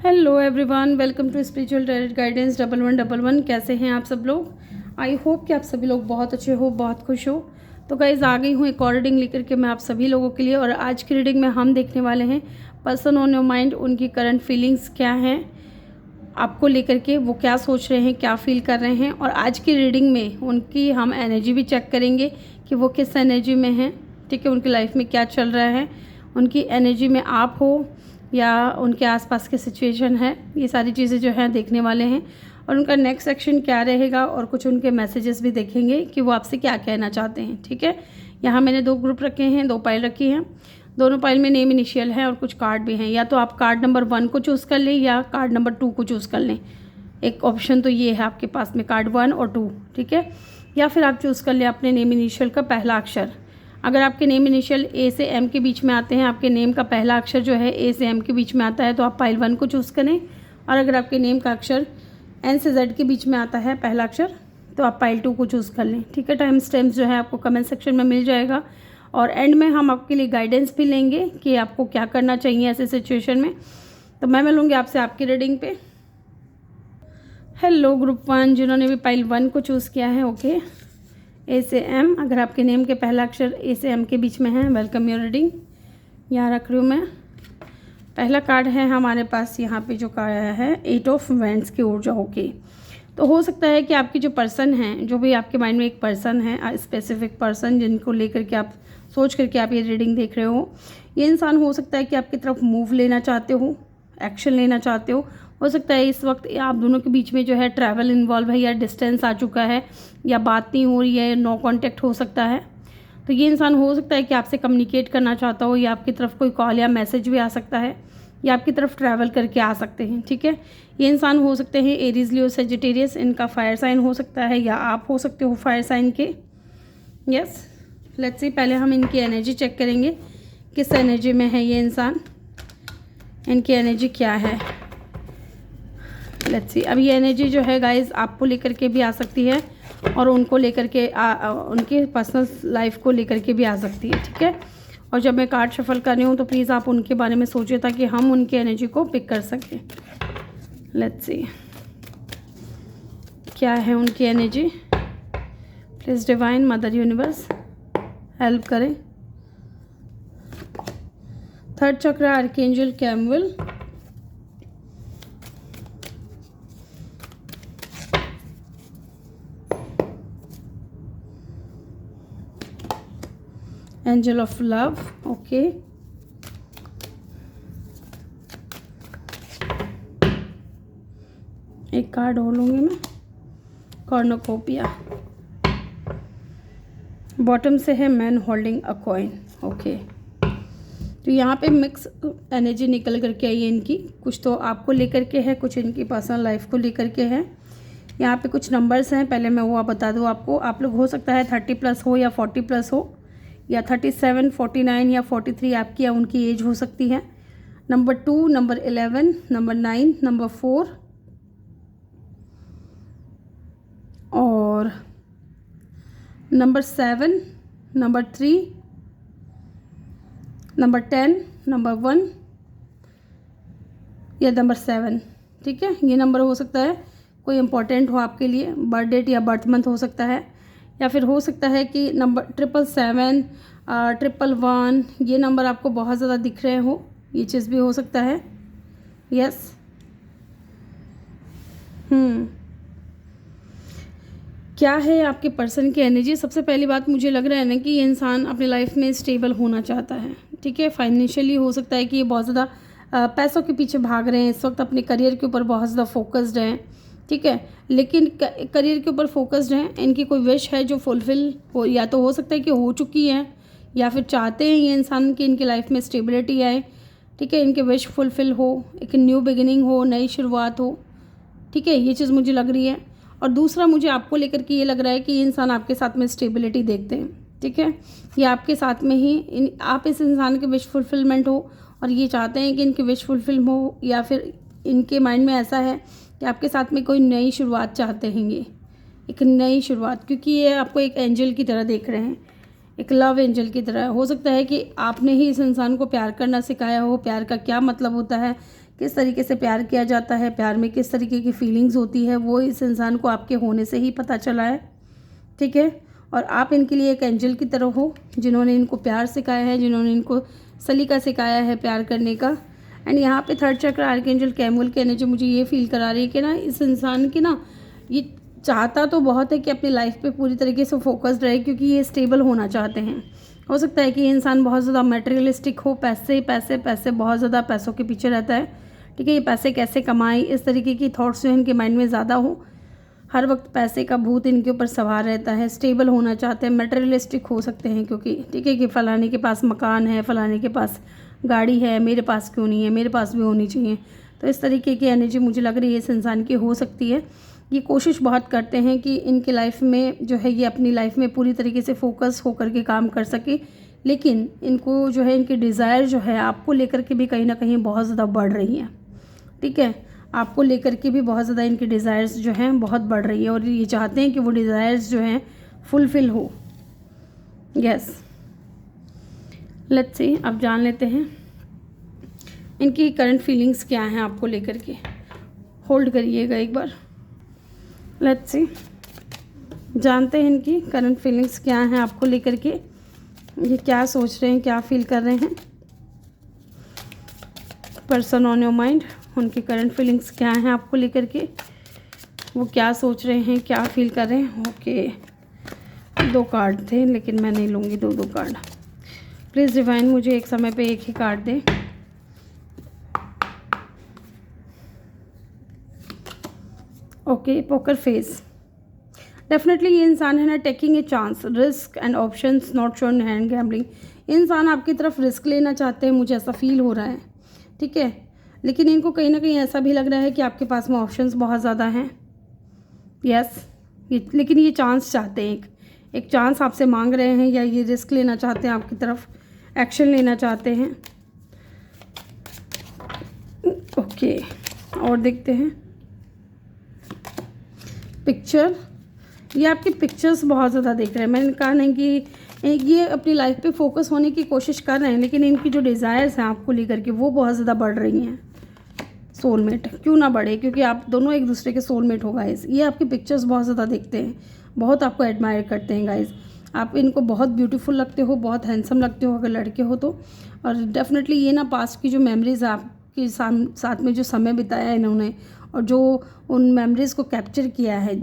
Hello everyone, welcome to spiritual direct guidance 1111। कैसे हैं आप सब लोग? आई होप कि आप सभी लोग बहुत अच्छे हो, बहुत खुश हो। तो गाइज आ गई हूँ एक और रीडिंग लेकर के मैं आप सभी लोगों के लिए। और आज की रीडिंग में हम देखने वाले हैं पर्सन ऑन योर माइंड, उनकी करंट फीलिंग्स क्या हैं आपको लेकर के, वो क्या सोच रहे हैं, क्या फील कर रहे हैं। और आज की रीडिंग में उनकी हम एनर्जी भी चेक करेंगे कि वो किस एनर्जी में हैं। ठीक है, उनकी लाइफ में क्या चल रहा है, उनकी एनर्जी में आप हो या उनके आसपास की सिचुएशन है, ये सारी चीज़ें जो हैं देखने वाले हैं। और उनका नेक्स्ट सेक्शन क्या रहेगा और कुछ उनके मैसेजेस भी देखेंगे कि वो आपसे क्या कहना चाहते हैं। ठीक है, यहाँ मैंने 2 ग्रुप रखे हैं, 2 पाइल रखी हैं। दोनों पाइल में नेम इनिशियल है और कुछ कार्ड भी हैं। या तो आप कार्ड नंबर 1 को चूज़ कर लें या कार्ड नंबर 2 को चूज़ कर लें। एक ऑप्शन तो ये है आपके पास में, कार्ड 1 और 2। ठीक है, या फिर आप चूज़ कर लें अपने नेम इनिशियल का पहला अक्षर। अगर आपके नेम इनिशियल ए से एम के बीच में आते हैं, आपके नेम का पहला अक्षर जो है ए से एम के बीच में आता है, तो आप पाइल 1 को चूज़ करें। और अगर आपके नेम का अक्षर एन से जेड के बीच में आता है पहला अक्षर, तो आप पाइल 2 को चूज़ कर लें। ठीक है, टाइम स्टैम्प्स जो है आपको कमेंट सेक्शन में मिल जाएगा। और एंड में हम आपके लिए गाइडेंस भी लेंगे कि आपको क्या करना चाहिए ऐसे सिचुएशन में। तो मैं मिलूँगी आपसे आपकी रीडिंग पे। हेलो ग्रुप 1, जिन्होंने भी पाइल 1 को चूज़ किया है, ओके, ए से एम। अगर आपके नेम के पहला अक्षर ए से एम के बीच में है, वेलकम योर रीडिंग। यहाँ रख रही हूँ मैं। पहला कार्ड है हमारे पास यहाँ पे जो कार्ड आया है, 8 ऑफ वैंड्स की ऊर्जा। ओके, तो हो सकता है कि आपकी जो पर्सन है, जो भी आपके माइंड में एक पर्सन है, स्पेसिफिक पर्सन जिनको लेकर के आप सोच करके आप ये रीडिंग देख रहे हो, ये इंसान हो सकता है कि आपकी तरफ मूव लेना चाहते हो, एक्शन लेना चाहते हो सकता है इस वक्त आप दोनों के बीच में जो है ट्रैवल इन्वॉल्व है, या डिस्टेंस आ चुका है, या बात नहीं हो रही है, नो कांटेक्ट हो सकता है। तो ये इंसान हो सकता है कि आपसे कम्युनिकेट करना चाहता हो, या आपकी तरफ कोई कॉल या मैसेज भी आ सकता है, या आपकी तरफ ट्रैवल करके आ सकते हैं। ठीक है, ये इंसान हो सकते हैं एरीज, लियो, सेजिटेरियस, इनका फायर साइन हो सकता है, या आप हो सकते हो फायर साइन के। यस, लेट्स सी, पहले हम इनकी एनर्जी चेक करेंगे, किस एनर्जी में है ये इंसान, इनकी एनर्जी क्या है। लेट्स सी, अब ये एनर्जी जो है गाइस आपको लेकर के भी आ सकती है, और उनको लेकर के उनके पर्सनल लाइफ को लेकर के भी आ सकती है। ठीक है, और जब मैं कार्ड शफल कर रही हूँ तो प्लीज़ आप उनके बारे में सोचिए ताकि हम उनकी एनर्जी को पिक कर सकें। लेट्स सी, क्या है उनकी energy. Please divine mother universe help करें। 3rd chakra, archangel Chamuel, angel of love. Okay, एक कार्ड और लूँगी मैं, कॉर्नोकोपिया। बॉटम से है man holding a coin. Okay, तो यहाँ पे मिक्स एनर्जी निकल करके आई है इनकी। कुछ तो आपको लेकर के है, कुछ इनकी पर्सनल लाइफ को लेकर के है। यहाँ पे कुछ नंबर्स हैं, पहले मैं वो बता दूँ आपको। आप लोग हो सकता है 30+ हो या 40+ हो, या 37, 49 या 43 आपकी या उनकी एज हो सकती है। नंबर 2, नंबर 11, नंबर 9, नंबर 4 और नंबर 7, नंबर 3, नंबर 10, नंबर 1 या नंबर 7। ठीक है, ये नंबर हो सकता है कोई इंपॉर्टेंट हो आपके लिए, बर्थ डेट या बर्थ मंथ हो सकता है, या फिर हो सकता है कि नंबर 777, 111 ये नंबर आपको बहुत ज़्यादा दिख रहे हो, ये चीज़ भी हो सकता है। यस, क्या है आपके पर्सन की एनर्जी। सबसे पहली बात मुझे लग रहा है ना कि ये इंसान अपनी लाइफ में स्टेबल होना चाहता है। ठीक है, फाइनेंशियली हो सकता है कि ये बहुत ज़्यादा पैसों के पीछे भाग रहे हैं इस वक्त, अपने करियर के ऊपर बहुत ज़्यादा फोकस्ड हैं। ठीक है, लेकिन करियर के ऊपर फोकस्ड हैं, इनकी कोई विश है जो फुलफिल हो, या तो हो सकता है कि हो चुकी है, या फिर चाहते हैं ये इंसान कि इनकी लाइफ में स्टेबिलिटी आए। ठीक है, इनके विश फुलफिल हो, एक न्यू बिगिनिंग हो, नई शुरुआत हो। ठीक है, ये चीज़ मुझे लग रही है। और दूसरा मुझे आपको लेकर के ये लग रहा है कि ये इंसान आपके साथ में स्टेबिलिटी देखते हैं। ठीक है, ये आपके साथ में ही आप इस इंसान के विश फुलफिलमेंट हो, और ये चाहते हैं कि इनके विश फुलफिल हो, या फिर इनके माइंड में ऐसा है कि आपके साथ में कोई नई शुरुआत चाहते हैं, ये एक नई शुरुआत, क्योंकि ये आपको एक एंजल की तरह देख रहे हैं, एक लव एंजल की तरह। हो सकता है कि आपने ही इस इंसान को प्यार करना सिखाया हो, प्यार का क्या मतलब होता है, किस तरीके से प्यार किया जाता है, प्यार में किस तरीके की फीलिंग्स होती है, वो इस इंसान को आपके होने से ही पता चला है। ठीक है, और आप इनके लिए एक एंजल की तरह हो, जिन्होंने इनको प्यार सिखाया है, जिन्होंने इनको सलीका सिखाया है प्यार करने का। एंड यहाँ पे थर्ड चक्र आर्कएंजल कैमुअल की एनर्जी मुझे ये फील करा रही है कि ना इस इंसान की ना ये चाहता तो बहुत है कि अपनी लाइफ पे पूरी तरीके से फोकस्ड रहे, क्योंकि ये स्टेबल होना चाहते हैं। हो सकता है कि ये इंसान बहुत ज़्यादा मटेरियलिस्टिक हो, पैसे पैसे पैसे, बहुत ज़्यादा पैसों के पीछे रहता है। ठीक है, ये पैसे कैसे कमाएं, इस तरीके की थॉट्स जो है इनके माइंड में ज़्यादा हो, हर वक्त पैसे का भूत इनके ऊपर सवार रहता है। स्टेबल होना चाहते हैं, मटेरियलिस्टिक हो सकते हैं, क्योंकि ठीक है कि फ़लाने के पास मकान है, फ़लाने के पास गाड़ी है, मेरे पास क्यों नहीं है, मेरे पास भी होनी चाहिए। तो इस तरीके की एनर्जी मुझे लग रही है इस इंसान की हो सकती है। ये कोशिश बहुत करते हैं कि इनके लाइफ में जो है ये अपनी लाइफ में पूरी तरीके से फोकस होकर के काम कर सके, लेकिन इनको जो है इनकी डिज़ायर जो है आपको लेकर के भी कहीं ना कहीं बहुत ज़्यादा बढ़ रही है। ठीक है, आपको लेकर के भी बहुत ज़्यादा इनकी डिज़ायर्स जो हैं बहुत बढ़ रही है, और ये चाहते हैं कि वो डिज़ायर्स जो हैं फुलफ़िल हो। यस, लेट्स सी, अब जान लेते हैं इनकी करंट फीलिंग्स क्या हैं आपको लेकर के। होल्ड करिएगा एक बार, लेट्स सी, जानते हैं इनकी करंट फीलिंग्स क्या हैं आपको लेकर के। ये क्या सोच रहे हैं, क्या फील कर रहे हैं। पर्सन ऑन योर माइंड, उनकी करंट फीलिंग्स क्या हैं आपको लेकर के, वो क्या सोच रहे हैं, क्या फील कर रहे हैं। ओके, 2 कार्ड थे, लेकिन मैं नहीं लूँगी 2 कार्ड। प्लीज़ डिवाइन मुझे एक समय पे एक ही कार्ड दें। Okay, poker face. डेफिनेटली ये इंसान है ना taking a chance, risk and options not shown hand gambling. इंसान आपकी तरफ रिस्क लेना चाहते हैं, मुझे ऐसा फील हो रहा है। ठीक है, लेकिन इनको कहीं ना कहीं ऐसा भी लग रहा है कि आपके पास में ऑप्शंस बहुत ज़्यादा हैं। यस, लेकिन ये चांस चाहते हैं, एक चांस आपसे मांग रहे हैं, या ये रिस्क लेना चाहते हैं, आपकी तरफ एक्शन लेना चाहते हैं। ओके, और देखते हैं पिक्चर। ये आपकी पिक्चर्स बहुत ज़्यादा देख रहे हैं। मैंने कहा नहीं कि ये अपनी लाइफ पे फोकस होने की कोशिश कर रहे हैं, लेकिन इनकी जो डिज़ायर्स हैं आपको लेकर के वो बहुत ज़्यादा बढ़ रही हैं। सोलमेट क्यों ना बढ़े, क्योंकि आप दोनों एक दूसरे के सोलमेट हो गाइस। ये आपकी पिक्चर्स बहुत ज़्यादा देखते हैं, बहुत आपको एडमायर करते हैं गाइस। आप इनको बहुत ब्यूटीफुल लगते हो, बहुत हैंडसम लगते हो अगर लड़के हो तो। और डेफिनेटली ये ना पास्ट की जो मेमोरीज आपके साथ में जो समय बिताया है इन्होंने, और जो उन मेमोरीज़ को कैप्चर किया है,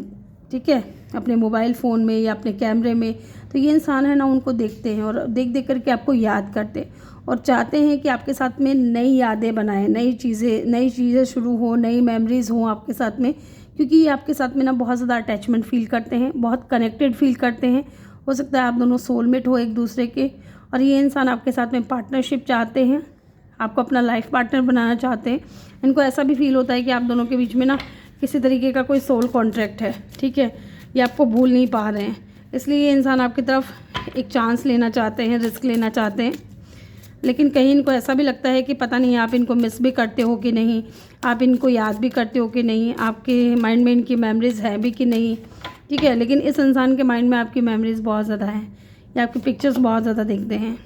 ठीक है, अपने मोबाइल फ़ोन में या अपने कैमरे में, तो ये इंसान है ना उनको देखते हैं और देख देख करके आपको याद करते हैं, और चाहते हैं कि आपके साथ में नई यादें बनाएं, नई चीज़ें शुरू हो, नई मेमोरीज़ हों आपके साथ में, क्योंकि ये आपके साथ में ना बहुत ज़्यादा अटैचमेंट फील करते हैं, बहुत कनेक्टेड फील करते हैं। हो सकता है आप दोनों सोलमेट हो एक दूसरे के, और ये इंसान आपके साथ में पार्टनरशिप चाहते हैं, आपको अपना लाइफ पार्टनर बनाना चाहते हैं। इनको ऐसा भी फील होता है कि आप दोनों के बीच में ना किसी तरीके का कोई सोल कॉन्ट्रैक्ट है, ठीक है, ये आपको भूल नहीं पा रहे हैं, इसलिए ये इंसान आपकी तरफ एक चांस लेना चाहते हैं, रिस्क लेना चाहते हैं। लेकिन कहीं इनको ऐसा भी लगता है कि पता नहीं आप इनको मिस भी करते हो कि नहीं, आप इनको याद भी करते हो कि नहीं, आपके माइंड में इनकी मेमोरीज़ है भी कि नहीं, ठीक है। लेकिन इस इंसान के माइंड में आपकी मेमोरीज़ बहुत ज़्यादा हैं, या आपकी पिक्चर्स बहुत ज़्यादा देखते हैं।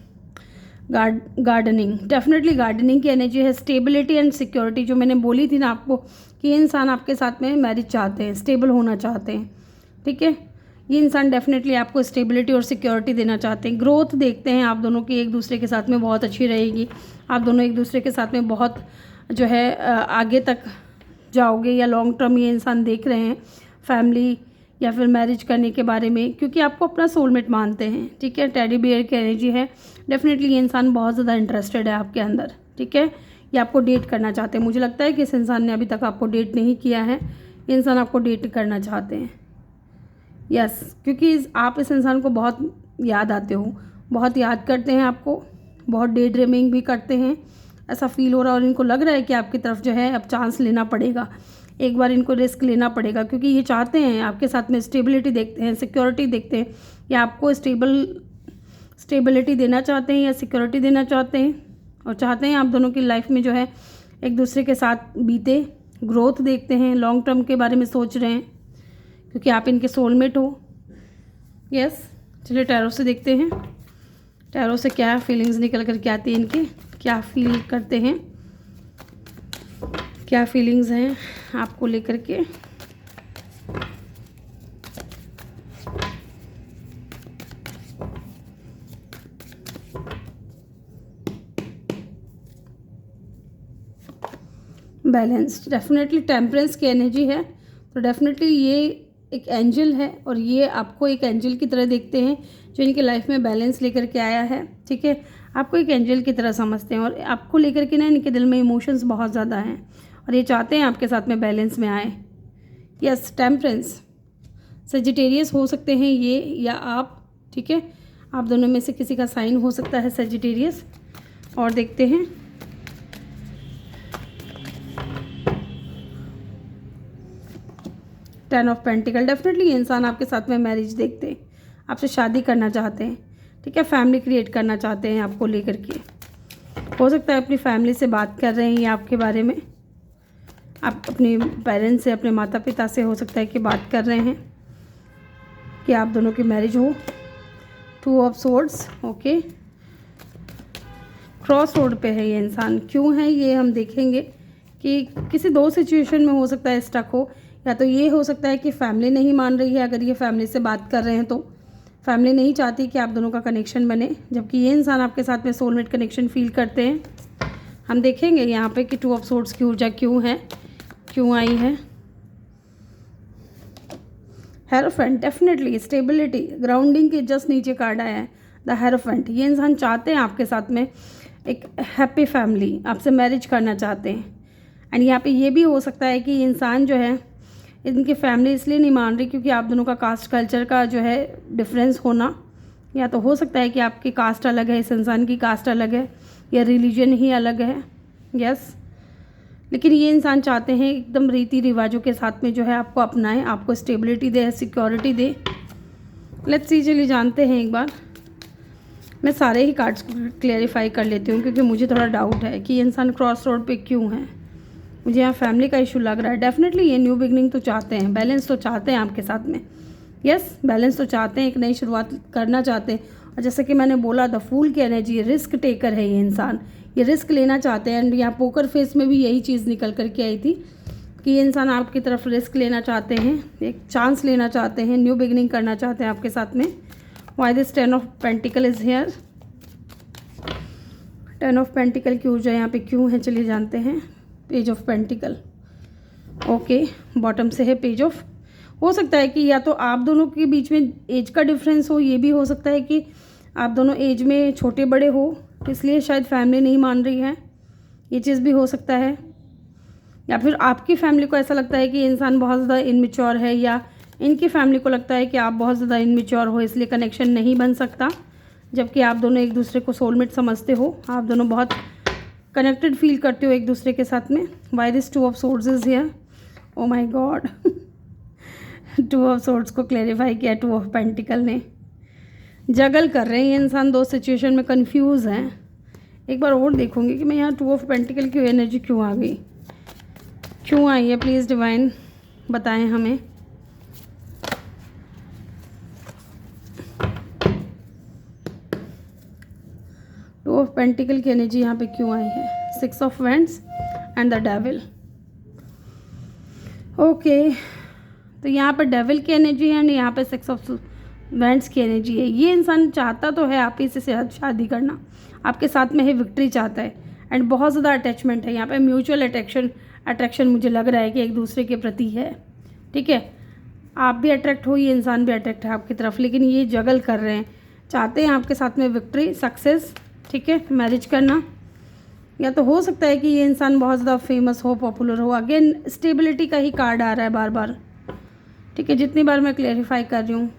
गार्डनिंग, डेफिनेटली गार्डनिंग की एनर्जी है। स्टेबिलिटी एंड सिक्योरिटी, जो मैंने बोली थी ना आपको कि ये इंसान आपके साथ में मैरिज चाहते हैं, स्टेबल होना चाहते हैं, ठीक है। ये इंसान डेफिनेटली आपको स्टेबिलिटी और सिक्योरिटी देना चाहते हैं। ग्रोथ देखते हैं आप दोनों की एक दूसरे के साथ में बहुत अच्छी रहेगी, आप दोनों एक दूसरे के साथ में बहुत जो है आगे तक जाओगे, या लॉन्ग टर्म ये इंसान देख रहे हैं फैमिली या फिर मैरिज करने के बारे में, क्योंकि आपको अपना सोलमेट मानते हैं, ठीक है। टेडी बियर की एनर्जी है, डेफिनेटली ये इंसान बहुत ज़्यादा इंटरेस्टेड है आपके अंदर, ठीक है। ये आपको डेट करना चाहते हैं। मुझे लगता है कि इस इंसान ने अभी तक आपको डेट नहीं किया है, ये इंसान आपको डेट करना चाहते हैं, यस, क्योंकि आप इस इंसान को बहुत याद आते हो, बहुत याद करते हैं आपको, बहुत डे ड्रीमिंग भी करते हैं, ऐसा फील हो रहा है। और इनको लग रहा है कि आपकी तरफ जो है अब चांस लेना पड़ेगा, एक बार इनको रिस्क लेना पड़ेगा, क्योंकि ये चाहते हैं आपके साथ में स्टेबिलिटी देखते हैं, सिक्योरिटी देखते हैं, या आपको स्टेबिलिटी देना चाहते हैं या सिक्योरिटी देना चाहते हैं, और चाहते हैं आप दोनों की लाइफ में जो है एक दूसरे के साथ बीते। ग्रोथ देखते हैं, लॉन्ग टर्म के बारे में सोच रहे हैं, क्योंकि आप इनके सोलमेट हो, यस। चलिए टैरो से देखते हैं, टैरो से क्या फीलिंग्स निकल कर के आती है, इनके क्या फील करते हैं। क्या फीलिंग्स हैं आपको लेकर के। बैलेंस, डेफिनेटली टेम्परेंस की एनर्जी है, तो डेफिनेटली ये एक एंजल है और ये आपको एक एंजल की तरह देखते हैं जो इनकी लाइफ में बैलेंस लेकर के आया है। ठीक है, आपको एक एंजल की तरह समझते हैं और आपको लेकर के ना इनके दिल में इमोशंस बहुत ज़्यादा हैं और ये चाहते हैं आपके साथ में बैलेंस में आए। यस, टेम्परेंस, सजिटेरियस हो सकते हैं ये या आप। ठीक है, आप दोनों में से किसी का साइन हो सकता है सजिटेरियस। और देखते हैं, टेन ऑफ पेंटिकल, डेफिनेटली ये इंसान आपके साथ में मैरिज देखते हैं, आपसे शादी करना चाहते हैं। ठीक है, फैमिली क्रिएट करना चाहते हैं आपको लेकर के। हो सकता है अपनी फैमिली से बात कर रहे हैं ये आपके बारे में, आप अपने पेरेंट्स से, अपने माता पिता से हो सकता है कि बात कर रहे हैं कि आप दोनों की मैरिज हो। Two of swords, okay, cross road पे है ये इंसान। क्यों है ये हम देखेंगे कि किसी दो सिचुएशन में हो सकता है स्टक हो, या तो ये हो सकता है कि फैमिली नहीं मान रही है, अगर ये फैमिली से बात कर रहे हैं तो फैमिली नहीं चाहती कि आप दोनों का कनेक्शन बने, जबकि ये इंसान आपके साथ में सोलमेट कनेक्शन फील करते हैं। हम देखेंगे यहाँ पे कि टू ऑफ सोर्ड्स की ऊर्जा क्यों है, क्यों आई है। हेरोफेंट, डेफिनेटली स्टेबिलिटी, ग्राउंडिंग के जस्ट नीचे कार्ड आया है द हेरोफेंट। ये इंसान चाहते हैं आपके साथ में एक हैप्पी फैमिली, आपसे मैरिज करना चाहते हैं। एंड यहाँ पे ये भी हो सकता है कि ये इंसान जो है, इनकी फैमिली इसलिए नहीं मान रही क्योंकि आप दोनों का कास्ट कल्चर का जो है डिफरेंस होना, या तो हो सकता है कि आपकी कास्ट अलग है, इस इंसान की कास्ट अलग है, या रिलीजन ही अलग है। यस, लेकिन ये इंसान चाहते हैं एकदम रीति रिवाजों के साथ में जो है आपको अपनाएं, आपको stability they, security they. Let's see, चलिए जानते हैं एक बार। मैं सारे ही कार्ड्स को क्लेरिफाई कर लेती हूँ क्योंकि मुझे थोड़ा डाउट है कि ये इंसान क्रॉस रोड पे क्यों है। मुझे यहाँ फैमिली का इशू लग रहा है। डेफिनेटली ये न्यू बिगनिंग तो चाहते हैं, बैलेंस तो चाहते हैं आपके साथ में। यस, बैलेंस तो चाहते हैं, एक नई शुरुआत करना चाहते हैं। और जैसे कि मैंने बोला, द फूल की एनर्जी, रिस्क टेकर है ये इंसान, ये रिस्क लेना चाहते हैं। एंड यहाँ पोकर फेस में भी यही चीज़ निकल करके आई थी कि ये इंसान आपकी तरफ रिस्क लेना चाहते हैं, एक चांस लेना चाहते हैं, न्यू बिगनिंग करना चाहते हैं आपके साथ में। Why this ten of pentacle is here, ten of pentacle की ऊर्जा यहाँ पे क्यों है, चलिए जानते हैं। Page of pentacle, okay, bottom से है पेज ऑफ। हो सकता है कि या तो आप दोनों के बीच में एज का डिफरेंस हो, ये भी हो सकता है कि आप दोनों एज में छोटे बड़े हो, इसलिए शायद फैमिली नहीं मान रही है, ये चीज़ भी हो सकता है। या फिर आपकी फैमिली को ऐसा लगता है कि इंसान बहुत ज़्यादा इनमेच्योर है, या इनकी फैमिली को लगता है कि आप बहुत ज़्यादा इनमेच्योर हो, इसलिए कनेक्शन नहीं बन सकता, जबकि आप दोनों एक दूसरे को सोलमेट समझते हो, आप दोनों बहुत कनेक्टेड फील करते हो एक दूसरे के साथ में। Why this two of swords is here, oh my God, two of swords को क्लेरिफाई किया टू ऑफ पेंटिकल ने। जगल कर रहे हैं ये इंसान, दो सिचुएशन में कंफ्यूज हैं। एक बार और देखूंगी कि मैं यहाँ टू ऑफ पेंटिकल की एनर्जी क्यों आ गई, क्यों आई है, प्लीज़ डिवाइन बताएं हमें। टू ऑफ पेंटिकल की एनर्जी यहाँ पे क्यों आई है, six of vends and the devil. Okay, तो यहाँ पर डेविल की एनर्जी है एंड यहाँ पे सिक्स ऑफ वेंड्स की एनर्जी है। ये इंसान चाहता तो है आप ही से शादी करना, आपके साथ में ही विक्ट्री चाहता है, एंड बहुत ज़्यादा अटैचमेंट है यहाँ पे, म्यूचुअल अट्रैक्शन मुझे लग रहा है कि एक दूसरे के प्रति है। ठीक है, आप भी अट्रैक्ट हो, ये इंसान भी अट्रैक्ट है आपकी तरफ, लेकिन ये जगल कर रहे हैं, चाहते हैं आपके साथ में विक्ट्री, सक्सेस। ठीक है, मैरिज करना, या तो हो सकता है कि ये इंसान बहुत ज़्यादा फेमस हो, पॉपुलर हो। अगेन स्टेबिलिटी का ही कार्ड आ रहा है बार बार। ठीक है, जितनी बार मैं क्लेरिफाई कर रही हूँ,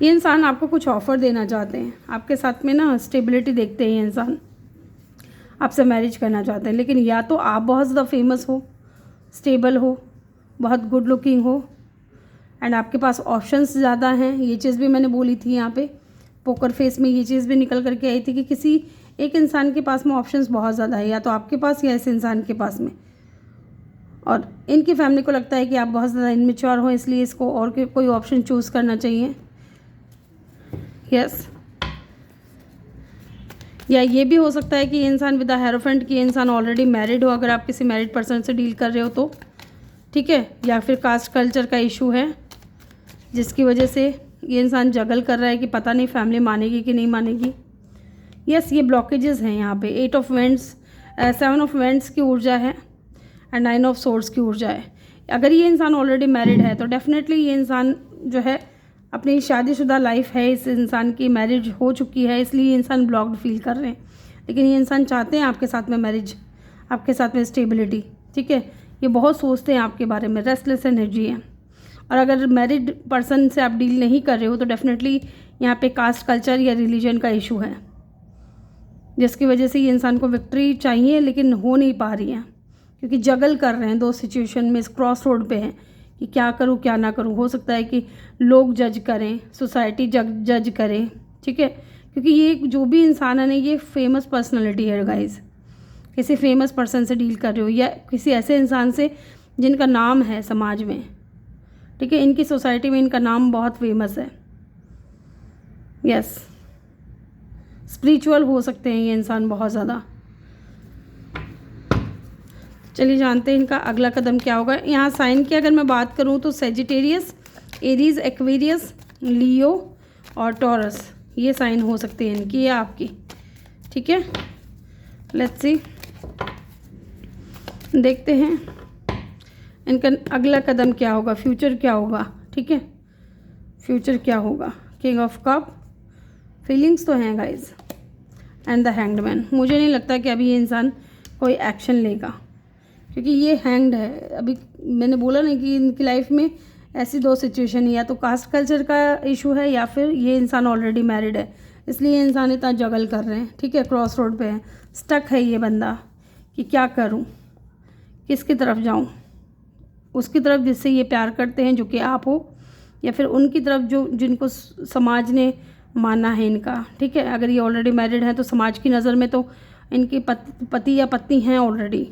ये इंसान आपको कुछ ऑफ़र देना चाहते हैं, आपके साथ में ना स्टेबिलिटी देखते हैं ये इंसान, आपसे मैरिज करना चाहते हैं। लेकिन या तो आप बहुत ज़्यादा फेमस हो, स्टेबल हो, बहुत गुड लुकिंग हो, एंड आपके पास ऑप्शंस ज़्यादा हैं। ये चीज़ भी मैंने बोली थी यहाँ पे, पोकर फेस में ये चीज़ भी निकल करके आई थी कि किसी एक इंसान के पास में ऑप्शंस बहुत ज़्यादा है, या तो आपके पास या इस इंसान के पास में। और इनकी फैमिली को लगता है कि आप बहुत ज़्यादा इनमेच्योर हो, इसलिए इसको और कोई ऑप्शन चूज़ करना चाहिए। यस, या ये भी हो सकता है कि ये इंसान विद द हेरोफेंट कि ये इंसान ऑलरेडी मैरिड हो, अगर आप किसी मैरिड पर्सन से डील कर रहे हो तो, ठीक है। या फिर कास्ट कल्चर का इशू है जिसकी वजह से ये इंसान जगल कर रहा है कि पता नहीं फैमिली मानेगी कि नहीं मानेगी। यस, ये ब्लॉकेजेस हैं यहाँ पे। 8 ऑफ वेंट्स, 7 ऑफ वेंट्स की ऊर्जा है एंड 9 ऑफ सोर्ड्स की ऊर्जा है। अगर ये इंसान ऑलरेडी मैरिड है तो डेफिनेटली ये इंसान जो है अपनी शादीशुदा लाइफ है, इस इंसान की मैरिज हो चुकी है, इसलिए ये इंसान ब्लॉक्ड फील कर रहे हैं। लेकिन ये इंसान चाहते हैं आपके साथ में मैरिज, आपके साथ में स्टेबिलिटी, ठीक है। ये बहुत सोचते हैं आपके बारे में, रेस्टलेस एनर्जी है। और अगर मैरिड पर्सन से आप डील नहीं कर रहे हो तो डेफिनेटली यहाँ पे कास्ट कल्चर या रिलीजन का इशू है, जिसकी वजह से ये इंसान को विक्ट्री चाहिए लेकिन हो नहीं पा रही है, क्योंकि जगल कर रहे हैं दो सिचुएशन में, इस क्रॉस रोड पे हैं कि क्या करूँ क्या ना करूँ। हो सकता है कि लोग जज करें, सोसाइटी जज करें, ठीक है। क्योंकि ये जो भी इंसान है ना, ये फेमस पर्सनालिटी है गाइज। किसी फेमस पर्सन से डील कर रहे हो या किसी ऐसे इंसान से जिनका नाम है समाज में, ठीक है। इनकी सोसाइटी में इनका नाम बहुत फेमस है। यस, स्पिरिचुअल हो सकते हैं ये इंसान बहुत ज़्यादा। चलिए जानते हैं इनका अगला कदम क्या होगा। यहाँ साइन की अगर मैं बात करूँ तो सेजिटेरियस, एरीज, एक्वेरियस, लियो और टॉरस, ये साइन हो सकते हैं इनकी या आपकी, ठीक है। लेट्स सी, देखते हैं इनका अगला कदम क्या होगा, फ्यूचर क्या होगा, ठीक है। फ्यूचर क्या होगा, किंग ऑफ कप, फीलिंग्स तो हैं guys, and the hanged man. मुझे नहीं लगता कि अभी ये इंसान कोई एक्शन लेगा, क्योंकि ये हैंग्ड है। अभी मैंने बोला ना कि इनकी लाइफ में ऐसी दो सिचुएशन है, या तो कास्ट कल्चर का इशू है या फिर ये इंसान ऑलरेडी मैरिड है, इसलिए ये इंसान इतना जगल कर रहे हैं, ठीक है। क्रॉस रोड पे है, स्टक है ये बंदा कि क्या करूं, किसकी तरफ जाऊं, उसकी तरफ जिससे ये प्यार करते हैं जो कि आप हो, या फिर उनकी तरफ जो जिनको समाज ने माना है इनका, ठीक है। अगर ये ऑलरेडी मैरिड है तो समाज की नज़र में तो इनके पति या पत्नी हैं ऑलरेडी,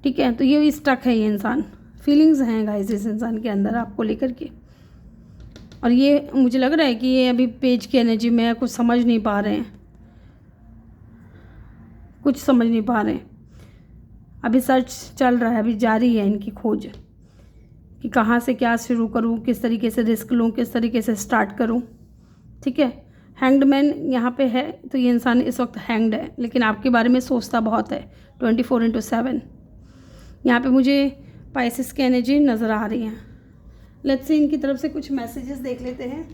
ठीक है। तो ये स्टक है ये इंसान, फीलिंग्स हैं गाइस इस इंसान के अंदर आपको लेकर के। और ये मुझे लग रहा है कि ये अभी पेज की एनर्जी में है, कुछ समझ नहीं पा रहे हैं, कुछ समझ नहीं पा रहे हैं। अभी सर्च चल रहा है, अभी जारी है इनकी खोज कि कहाँ से क्या शुरू करूँ, किस तरीके से रिस्क लूँ, किस तरीके से स्टार्ट करूँ, ठीक है। हैंग्ड मैन यहाँ पे है तो ये इंसान इस वक्त हैंग्ड है, लेकिन आपके बारे में सोचता बहुत है 24/7। यहाँ पे मुझे पाइसेस की एनर्जी नज़र आ रही है। लेट्स से इनकी तरफ से कुछ मैसेजेस देख लेते हैं,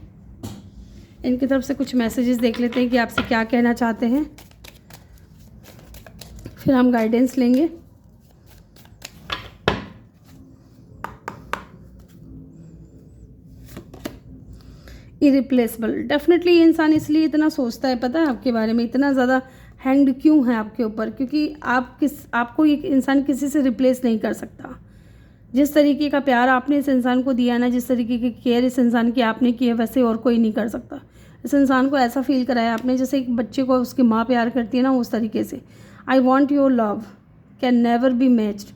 इनकी तरफ से कुछ मैसेजेस देख लेते हैं कि आपसे क्या कहना चाहते हैं, फिर हम गाइडेंस लेंगे। इरिप्लेसेबल, डेफिनेटली ये इंसान इसलिए इतना सोचता है, पता है आपके बारे में, इतना ज़्यादा हैंग्ड क्यों है आपके ऊपर, क्योंकि आपको ये इंसान किसी से रिप्लेस नहीं कर सकता। जिस तरीके का प्यार आपने इस इंसान को दिया ना, जिस तरीके की केयर इस इंसान की आपने की है, वैसे और कोई नहीं कर सकता। इस इंसान को ऐसा फील कराया आपने जैसे एक बच्चे को उसकी माँ प्यार करती है ना, उस तरीके से। I want your love can never be matched,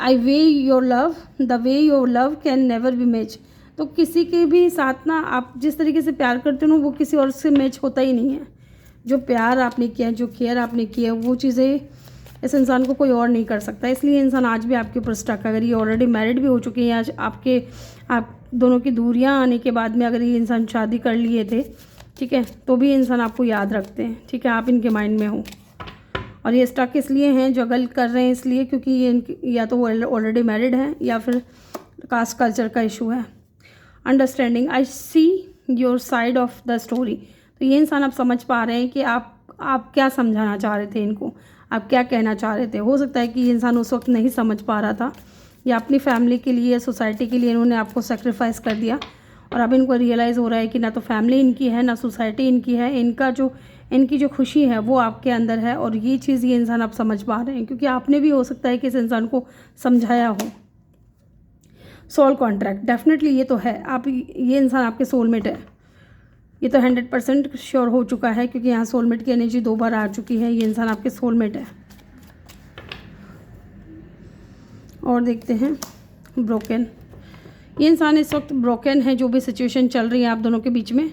I way your love the way your love can never be match. तो किसी के भी साथ ना आप जिस तरीके से प्यार करते हो ना, वो किसी और से मैच होता ही नहीं है। जो प्यार आपने किया है, जो केयर आपने किया है, वो चीज़ें इस इंसान को कोई और नहीं कर सकता। इसलिए इंसान आज भी आपके ऊपर स्टक, अगर ये ऑलरेडी मैरिड भी हो चुकी है, आज आप दोनों की दूरियां आने के बाद में अगर ये इंसान शादी कर लिए थे, ठीक है, तो भी इंसान आपको याद रखते हैं, ठीक है। आप इनके माइंड में हो और ये स्टक इसलिए हैं, जगल कर रहे हैं इसलिए क्योंकि ये या तो वो ऑलरेडी मैरिड हैं या फिर कास्ट कल्चर का इशू है। Understanding, I see your side of the story. तो ये इंसान आप समझ पा रहे हैं कि आप क्या समझाना चाह रहे थे इनको, आप क्या कहना चाह रहे थे। हो सकता है कि ये इंसान उस वक्त नहीं समझ पा रहा था, या अपनी फैमिली के लिए, सोसाइटी के लिए इन्होंने आपको सेक्रीफाइस कर दिया, और अब इनको रियलाइज़ हो रहा है कि ना तो फैमिली इनकी है, ना सोसाइटी इनकी है, इनकी जो खुशी है वो आपके अंदर है। और ये चीज़ ये इंसान आप समझ पा रहे हैं, क्योंकि आपने भी हो सकता है कि इस इंसान को समझाया हो। सोल कॉन्ट्रैक्ट, डेफिनेटली ये तो है, ये इंसान आपके सोलमेट है, ये तो 100% श्योर हो चुका है, क्योंकि यहाँ सोलमेट की एनर्जी 2 बार आ चुकी है। ये इंसान आपके सोलमेट है। और देखते हैं ब्रोकन, ये इंसान इस वक्त ब्रोकन है। जो भी सिचुएशन चल रही है आप दोनों के बीच में,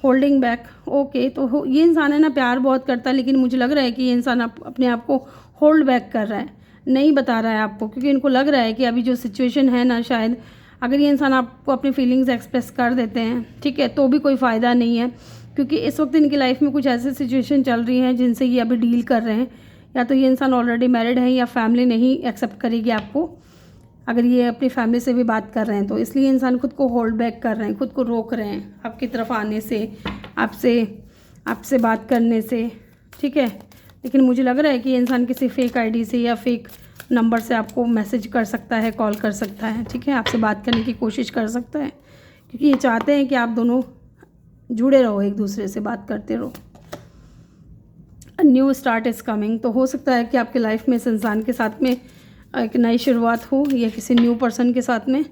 होल्डिंग बैक, ओके। तो ये इंसान है ना प्यार बहुत करता है, लेकिन मुझे लग रहा है कि ये इंसान अपने आप को होल्ड बैक कर रहा है, नहीं बता रहा है आपको, क्योंकि इनको लग रहा है कि अभी जो सिचुएशन है ना, शायद अगर ये इंसान आपको अपनी फीलिंग्स एक्सप्रेस कर देते हैं, ठीक है, तो भी कोई फ़ायदा नहीं है, क्योंकि इस वक्त इनकी लाइफ में कुछ ऐसे सिचुएशन चल रही हैं जिनसे ये अभी डील कर रहे हैं। या तो ये इंसान ऑलरेडी मैरिड है, या फैमिली नहीं एक्सेप्ट करेगी आपको, अगर ये अपनी फैमिली से भी बात कर रहे हैं तो। इसलिए इंसान खुद को होल्ड बैक कर रहे हैं, खुद को रोक रहे हैं आपकी तरफ आने से, आपसे बात करने से, ठीक है। लेकिन मुझे लग रहा है कि ये इंसान किसी फेक आईडी से या फेक नंबर से आपको मैसेज कर सकता है, कॉल कर सकता है, ठीक है, आपसे बात करने की कोशिश कर सकता है, क्योंकि ये चाहते हैं कि आप दोनों जुड़े रहो, एक दूसरे से बात करते रहो। न्यू स्टार्ट इज़ कमिंग, तो हो सकता है कि आपके लाइफ में इस इंसान के साथ में एक नई शुरुआत हो, या किसी न्यू पर्सन के साथ में।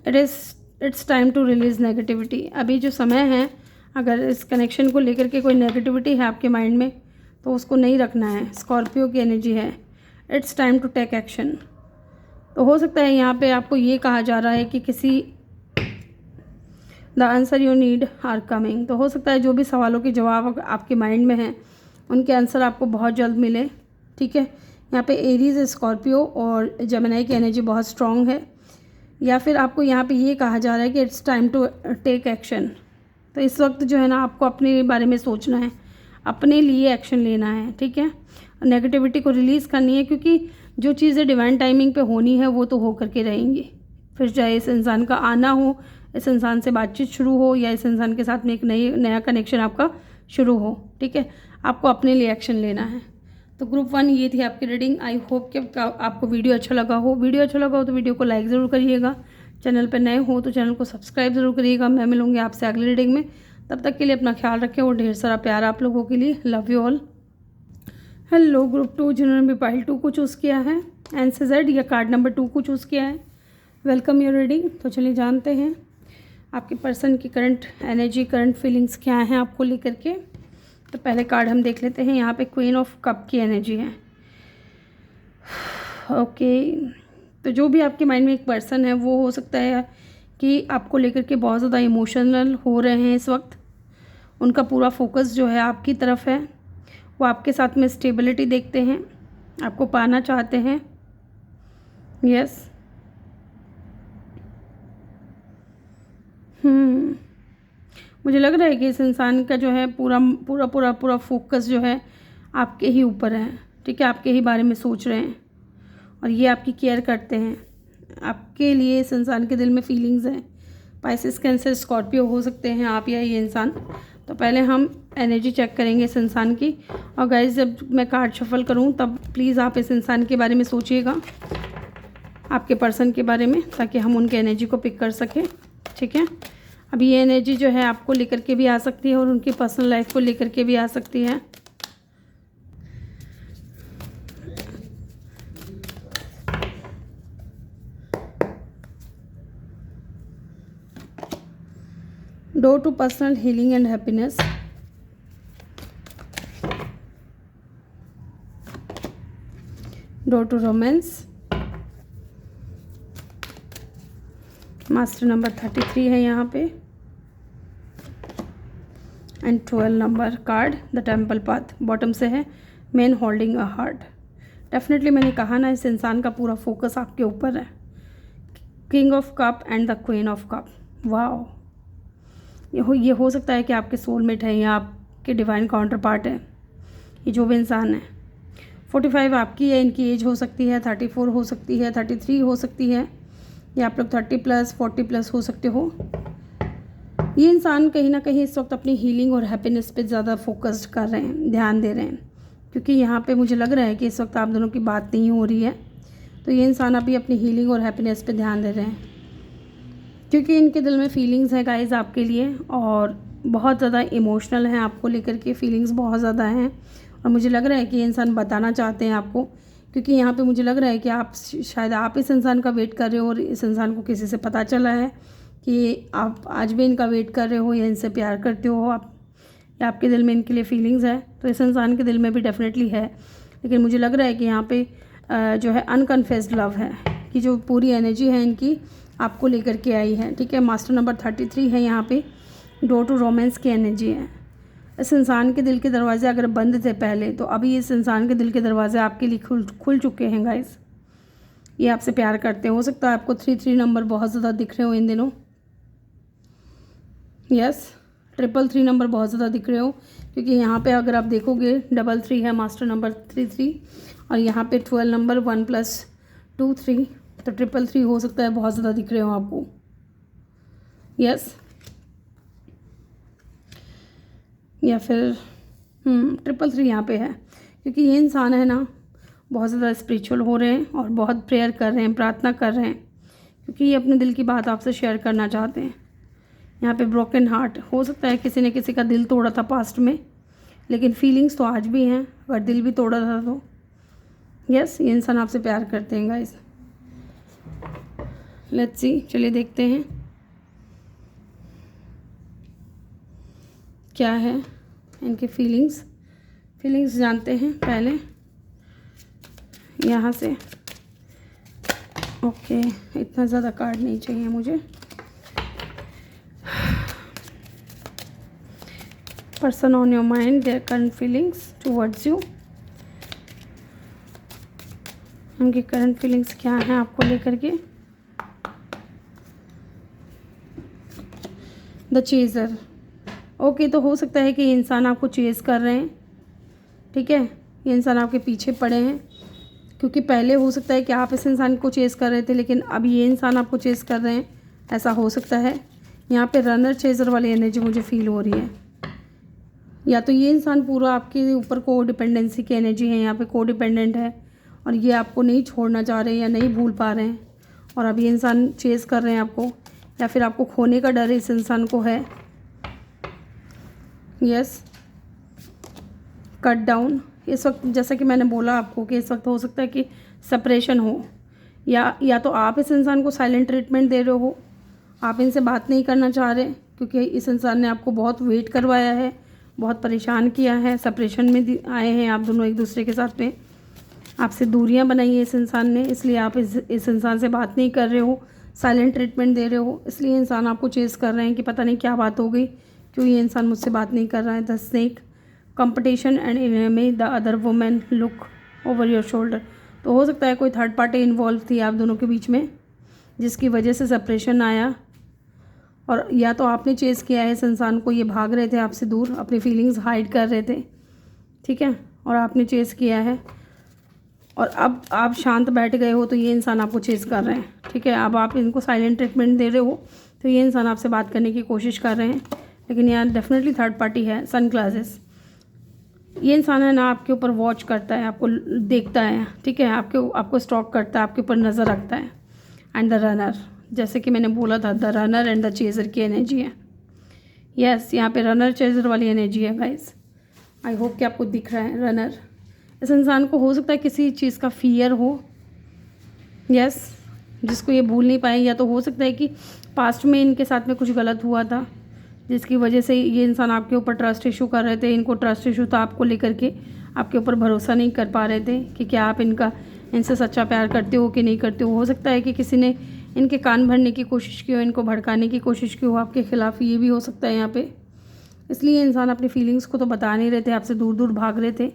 It's time to release negativity. अभी जो समय है, अगर इस कनेक्शन को लेकर के कोई नेगेटिविटी है आपके माइंड में, तो उसको नहीं रखना है। स्कॉर्पियो की एनर्जी है, it's time to take action. तो हो सकता है यहाँ पे आपको ये कहा जा रहा है कि किसी the answer you need are coming. तो हो सकता है जो भी सवालों के जवाब आपके माइंड में हैं, उनके आंसर आपको बहुत जल्द मिले, ठीक है। यहाँ पे एरीज, स्कॉर्पियो और जेमिनी की एनर्जी बहुत स्ट्रॉन्ग है। या फिर आपको यहाँ पे ये कहा जा रहा है कि it's time to take action. तो इस वक्त जो है ना, आपको अपने बारे में सोचना है, अपने लिए एक्शन लेना है, ठीक है। नेगेटिविटी को रिलीज़ करनी है, क्योंकि जो चीज़ें डिवाइन टाइमिंग पे होनी है वो तो हो करके रहेंगी। फिर चाहे इस इंसान का आना हो, इस इंसान से बातचीत शुरू हो, या इस इंसान के साथ में एक नया कनेक्शन आपका शुरू हो, ठीक है, आपको अपने लिए एक्शन लेना है। तो ग्रुप 1 ये थी आपकी रीडिंग। आई होप कि आपको वीडियो अच्छा लगा हो। वीडियो अच्छा लगा हो तो वीडियो को लाइक ज़रूर करिएगा। चैनल पर नए हो तो चैनल को सब्सक्राइब ज़रूर करिएगा। मैं मिलूँगी आपसे अगली रीडिंग में। तब तक के लिए अपना ख्याल रखें और ढेर सारा प्यार आप लोगों के लिए। Love you all. Hello group 2, जिन्होंने भी पाइल 2 को चूज़ किया है, NCZ या कार्ड नंबर 2 को चूज़ किया है, वेलकम योर रीडिंग। तो चलिए जानते हैं आपके पर्सन की करंट एनर्जी, करंट फीलिंग्स क्या हैं आपको लेकर के। तो पहले कार्ड हम देख लेते हैं। यहाँ पे क्वीन ऑफ कप की एनर्जी है, ओके। तो जो भी आपके माइंड में एक पर्सन है, वो हो सकता है कि आपको लेकर के बहुत ज़्यादा इमोशनल हो रहे हैं इस वक्त। उनका पूरा फोकस जो है आपकी तरफ है, वो आपके साथ में स्टेबिलिटी देखते हैं, आपको पाना चाहते हैं, यस। मुझे लग रहा है कि इस इंसान का जो है पूरा फोकस जो है आपके ही ऊपर है, ठीक है, आपके ही बारे में सोच रहे हैं और ये आपकी केयर करते हैं। आपके लिए इस इंसान के दिल में फीलिंग्स हैं। पाइसेस, कैंसर, स्कॉर्पियो हो सकते हैं आप या ये इंसान। तो पहले हम एनर्जी चेक करेंगे इस इंसान की। और गाइस, जब मैं कार्ड शफल करूं तब प्लीज़ आप इस इंसान के बारे में सोचिएगा, आपके पर्सन के बारे में, ताकि हम उनके एनर्जी को पिक कर सकें, ठीक है। अभी ये एनर्जी जो है आपको लेकर के भी आ सकती है और उनकी पर्सनल लाइफ को लेकर के भी आ सकती है। Door to personal healing and happiness, door to romance, master number 33 है यहाँ पे, and 12 number card the temple path bottom से है, man holding a heart. Definitely मैंने कहा ना, इस इंसान का पूरा फोकस आपके ऊपर है। King of cup and the queen of cup, wow. ये हो सकता है कि आपके सोलमेट है या आपके डिवाइन काउंटर पार्ट है, ये जो भी इंसान है। 45 आपकी है, इनकी एज हो सकती है, 34 हो सकती है, 33 हो सकती है, या आप लोग 30+, 40+ हो सकते हो। ये इंसान कहीं ना कहीं इस वक्त अपनी हीलिंग और हैप्पीनेस पे ज़्यादा फोकस्ड कर रहे हैं, ध्यान दे रहे हैं, क्योंकि यहाँ पे मुझे लग रहा है कि इस वक्त आप दोनों की बात नहीं हो रही है। तो ये इंसान अभी अपनी हीलिंग और हैप्पीनेस पे ध्यान दे रहे हैं, क्योंकि इनके दिल में फीलिंग्स हैं गाइस आपके लिए, और बहुत ज़्यादा इमोशनल हैं आपको लेकर के, फीलिंग्स बहुत ज़्यादा हैं। और मुझे लग रहा है कि ये इंसान बताना चाहते हैं आपको, क्योंकि यहाँ पे मुझे लग रहा है कि शायद आप इस इंसान का वेट कर रहे हो और इस इंसान को किसी से पता चला है कि आप आज भी इनका वेट कर रहे हो या इनसे प्यार करते हो आप, या आपके दिल में इनके लिए फीलिंग्स है। तो इस इंसान के दिल में भी डेफिनेटली है, लेकिन मुझे लग रहा है कि यहाँ पे जो है अनकन्फेस्ड लव है, कि जो पूरी एनर्जी है इनकी आपको लेकर के आई है, ठीक है। मास्टर नंबर 33 है यहाँ पे, डोर टू रोमांस की एनर्जी है। इस इंसान के दिल के दरवाजे अगर बंद थे पहले, तो अभी इस इंसान के दिल के दरवाजे आपके लिए खुल चुके हैं गाइस। ये आपसे प्यार करते हैं। हो सकता है आपको 33 नंबर बहुत ज़्यादा दिख रहे हो इन दिनों। यस, 333 नंबर बहुत ज़्यादा दिख रहे हो, क्योंकि यहाँ पे अगर आप देखोगे 33 है मास्टर नंबर 33, और यहाँ पे 12 नंबर 1 + 2 3, तो 333 हो सकता है बहुत ज़्यादा दिख रहे हो आपको। यस, या फिर 333 यहाँ पे है, क्योंकि ये इंसान है ना बहुत ज़्यादा स्पिरिचुअल हो रहे हैं और बहुत प्रेयर कर रहे हैं, प्रार्थना कर रहे हैं, क्योंकि ये अपने दिल की बात आपसे शेयर करना चाहते हैं। यहाँ पे ब्रोकन हार्ट, हो सकता है किसी ने किसी का दिल तोड़ा था पास्ट में, लेकिन फीलिंग्स तो आज भी हैं, अगर दिल भी तोड़ा था तो। यस, ये इंसान आपसे प्यार करते हैं गाइस। लेट्स सी, चलिए देखते हैं क्या है इनके फीलिंग्स जानते हैं पहले यहाँ से। ओके, इतना ज़्यादा कार्ड नहीं चाहिए मुझे। Person on your mind, their current feelings towards you. उनकी करंट फीलिंग्स क्या हैं आपको लेकर के। द चेज़र, ओके, तो हो सकता है कि ये इंसान आपको चेज़ कर रहे हैं, ठीक है। ये इंसान आपके पीछे पड़े हैं, क्योंकि पहले हो सकता है कि आप इस इंसान को चेज़ कर रहे थे, लेकिन अब ये इंसान आपको चेज़ कर रहे हैं, ऐसा हो सकता है। यहाँ पे रनर चेज़र वाली एनर्जी मुझे फील हो रही है। या तो ये इंसान पूरा आपके ऊपर को डिपेंडेंसी की एनर्जी है, यहाँ पे को डिपेंडेंट है, और ये आपको नहीं छोड़ना चाह रहे हैं या नहीं भूल पा रहे हैं, और अब ये इंसान चेज़ कर रहे हैं आपको, या फिर आपको खोने का डर इस इंसान को है। यस, कट डाउन, इस वक्त जैसा कि मैंने बोला आपको कि इस वक्त हो सकता है कि सेपरेशन हो, या तो आप इस इंसान को साइलेंट ट्रीटमेंट दे रहे हो, आप इनसे बात नहीं करना चाह रहे, क्योंकि इस इंसान ने आपको बहुत वेट करवाया है, बहुत परेशान किया है, सेपरेशन में आए हैं आप दोनों एक दूसरे के साथ में, आपसे दूरियां बनाई है इस इंसान ने, इसलिए आप इस इंसान से बात नहीं कर रहे हो, साइलेंट ट्रीटमेंट दे रहे हो। इसलिए इंसान आपको चेज़ कर रहे हैं कि पता नहीं क्या बात हो गई, क्यों ये इंसान मुझसे बात नहीं कर रहा है। The snake, competition and enemy, the other women look over your shoulder, तो हो सकता है कोई थर्ड पार्टी इन्वॉल्व थी आप दोनों के बीच में, जिसकी वजह से सेपरेशन आया, और या तो आपने चेज़ किया है इस इंसान को, ये भाग रहे थे आपसे दूर, अपनी फीलिंग्स हाइड कर रहे थे, ठीक है, और आपने चेज़ किया है, और अब आप शांत बैठ गए हो, तो ये इंसान आपको चेज़ कर रहे हैं, ठीक है। अब आप इनको साइलेंट ट्रीटमेंट दे रहे हो, तो ये इंसान आपसे बात करने की कोशिश कर रहे हैं, लेकिन यहाँ डेफिनेटली थर्ड पार्टी है। सन ग्लासेस, ये इंसान है ना आपके ऊपर वॉच करता है, आपको देखता है, ठीक है, आपको स्टॉक करता है, आपके ऊपर नज़र रखता है। एंड द रनर, जैसे कि मैंने बोला था, the runner and the chaser की एनर्जी है। यस, यहाँ पे रनर चेज़र वाली एनर्जी है गाइस। आई होप कि आपको दिख रहा है रनर। इस इंसान को हो सकता है किसी चीज़ का फियर हो, यस, जिसको ये भूल नहीं पाए, या तो हो सकता है कि पास्ट में इनके साथ में कुछ गलत हुआ था, जिसकी वजह से ये इंसान आपके ऊपर ट्रस्ट इशू कर रहे थे। इनको ट्रस्ट इशू था आपको लेकर के, आपके ऊपर भरोसा नहीं कर पा रहे थे कि क्या आप इनसे सच्चा प्यार करते हो कि नहीं करते हो सकता है कि किसी ने इनके कान भरने की कोशिश की हो, इनको भड़काने की कोशिश की हो आपके ख़िलाफ़, ये भी हो सकता है यहाँ पे। इसलिए इंसान अपनी फीलिंग्स को तो बता नहीं रहे थे, आपसे दूर दूर भाग रहे थे,